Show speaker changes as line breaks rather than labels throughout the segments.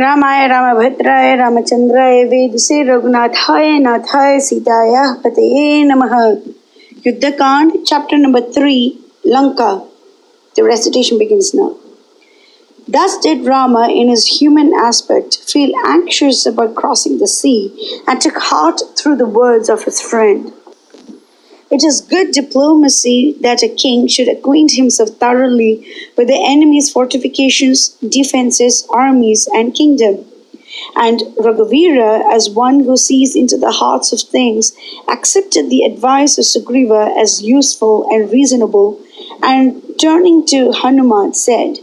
रामाय रामभद्राय रामचंद्राय वेदसे रघुनाथाय नाथाय सीताया पतये नमः. Yuddha Kand, chapter number 3, Lanka. The recitation begins now. Thus did Rama, in his human aspect, feel anxious about crossing the sea and took heart through the words of his friend. It is good diplomacy that a king should acquaint himself thoroughly with the enemy's fortifications, defenses, armies, and kingdom. And Raghuvira, as one who sees into the hearts of things, accepted the advice of Sugriva as useful and reasonable, and turning to Hanuman said,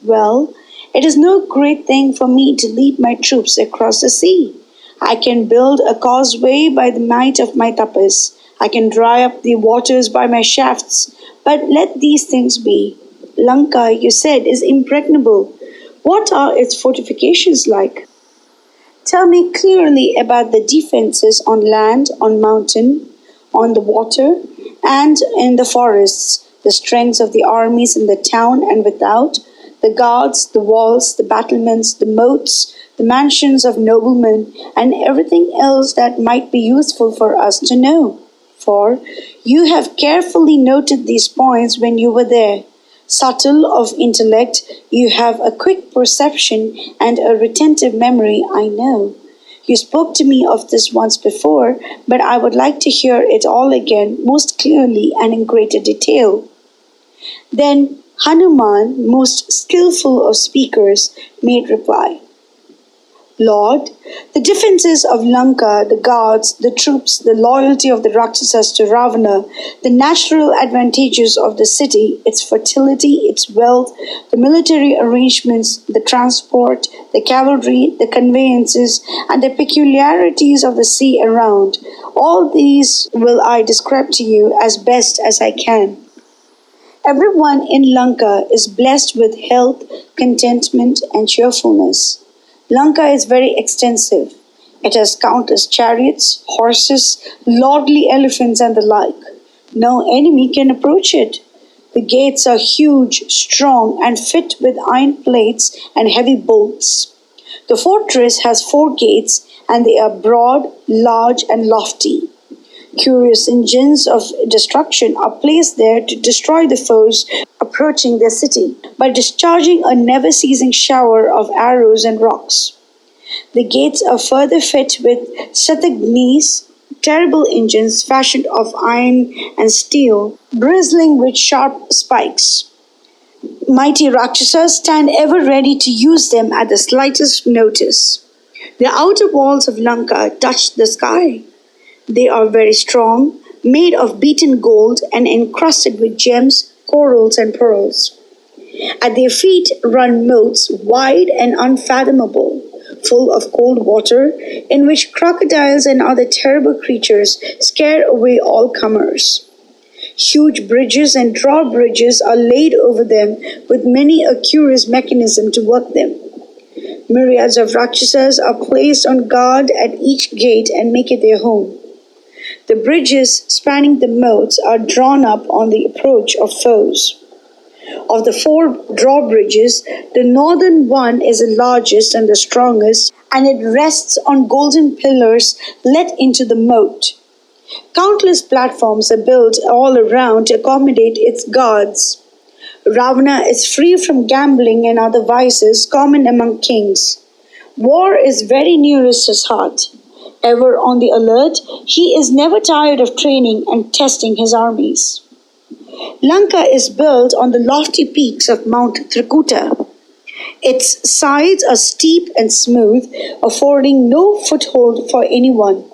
"Well, it is no great thing for me to lead my troops across the sea. I can build a causeway by the might of my tapas. I can dry up the waters by my shafts, but let these things be. Lanka, you said, is impregnable. What are its fortifications like? Tell me clearly about the defenses on land, on mountain, on the water, and in the forests, the strengths of the armies in the town and without, the guards, the walls, the battlements, the moats, the mansions of noblemen, and everything else that might be useful for us to know. For you have carefully noted these points when you were there. Subtle of intellect, you have a quick perception and a retentive memory, I know. You spoke to me of this once before, but I would like to hear it all again, most clearly and in greater detail." Then Hanuman, most skillful of speakers, made reply. "Lord, the defenses of Lanka, the guards, the troops, the loyalty of the Rakshasas to Ravana, the natural advantages of the city, its fertility, its wealth, the military arrangements, the transport, the cavalry, the conveyances, and the peculiarities of the sea around, all these will I describe to you as best as I can. Everyone in Lanka is blessed with health, contentment, and cheerfulness. Lanka is very extensive. It has countless chariots, horses, lordly elephants, and the like. No enemy can approach it. The gates are huge, strong, and fit with iron plates and heavy bolts. The fortress has 4 gates, and they are broad, large, and lofty. Curious engines of destruction are placed there to destroy the foes approaching their city by discharging a never-ceasing shower of arrows and rocks. The gates are further fit with Shatagnis, terrible engines fashioned of iron and steel, bristling with sharp spikes. Mighty Rakshasas stand ever ready to use them at the slightest notice. The outer walls of Lanka touch the sky. They are very strong, made of beaten gold and encrusted with gems, corals, and pearls. At their feet run moats wide and unfathomable, full of cold water, in which crocodiles and other terrible creatures scare away all comers. Huge bridges and drawbridges are laid over them, with many a curious mechanism to work them. Myriads of Rakshasas are placed on guard at each gate and make it their home. The bridges spanning the moats are drawn up on the approach of foes. Of the 4 drawbridges, the northern one is the largest and the strongest, and it rests on golden pillars let into the moat. Countless platforms are built all around to accommodate its guards. Ravana is free from gambling and other vices common among kings. War is very nearest his heart. Ever on the alert, he is never tired of training and testing his armies. Lanka is built on the lofty peaks of Mount Trikuta. Its sides are steep and smooth, affording no foothold for anyone.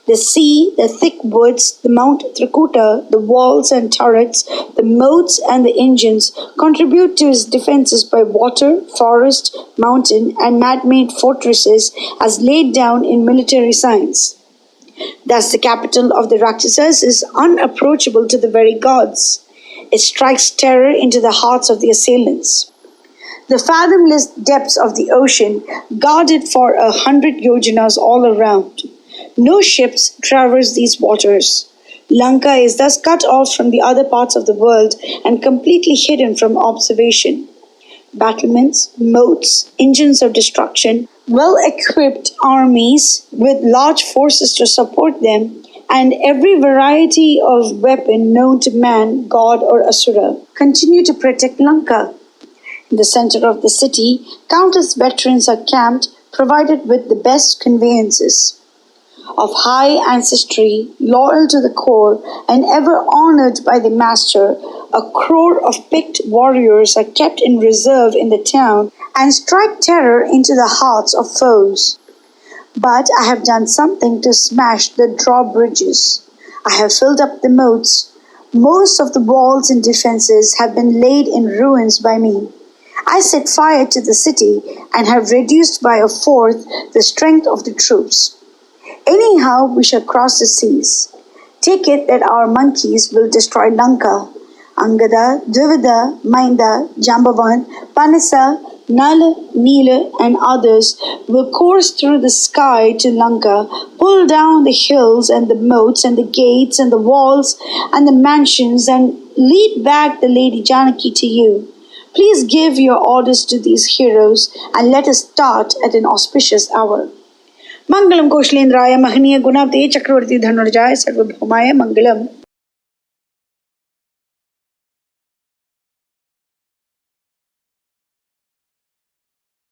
The sea, the thick woods, the Mount Trikuta, the walls and turrets, the moats and the engines contribute to its defenses by water, forest, mountain, and man-made fortresses as laid down in military science. Thus the capital of the Rakshasas is unapproachable to the very gods. It strikes terror into the hearts of the assailants. The fathomless depths of the ocean guard it for 100 yojanas all around. No ships traverse these waters. Lanka is thus cut off from the other parts of the world and completely hidden from observation. battlements, moats, engines of destruction, well-equipped armies with large forces to support them, and every variety of weapon known to man, god or asura, continue to protect Lanka. In the center of the city, countless veterans are camped, provided with the best conveyances. Of high ancestry, loyal to the core, and ever honored by the master, a crore of picked warriors are kept in reserve in the town and strike terror into the hearts of foes. But I have done something to smash the drawbridges. I have filled up the moats. Most of the walls and defenses have been laid in ruins by me. I set fire to the city and have reduced by a fourth the strength of the troops. Anyhow, we shall cross the seas. Take it that our monkeys will destroy Lanka. Angada, Dvivida, Mainda, Jambavan, Panasa, Nala, Nila, and others will course through the sky to Lanka, pull down the hills and the moats and the gates and the walls and the mansions, and lead back the Lady Janaki to you. Please give your orders to these heroes and let us start at an auspicious hour. Mangalam Koshlendraya Mahaniya Gunavate Chakravarti Dhanurjaya Sarvabhaumaya Mangalam.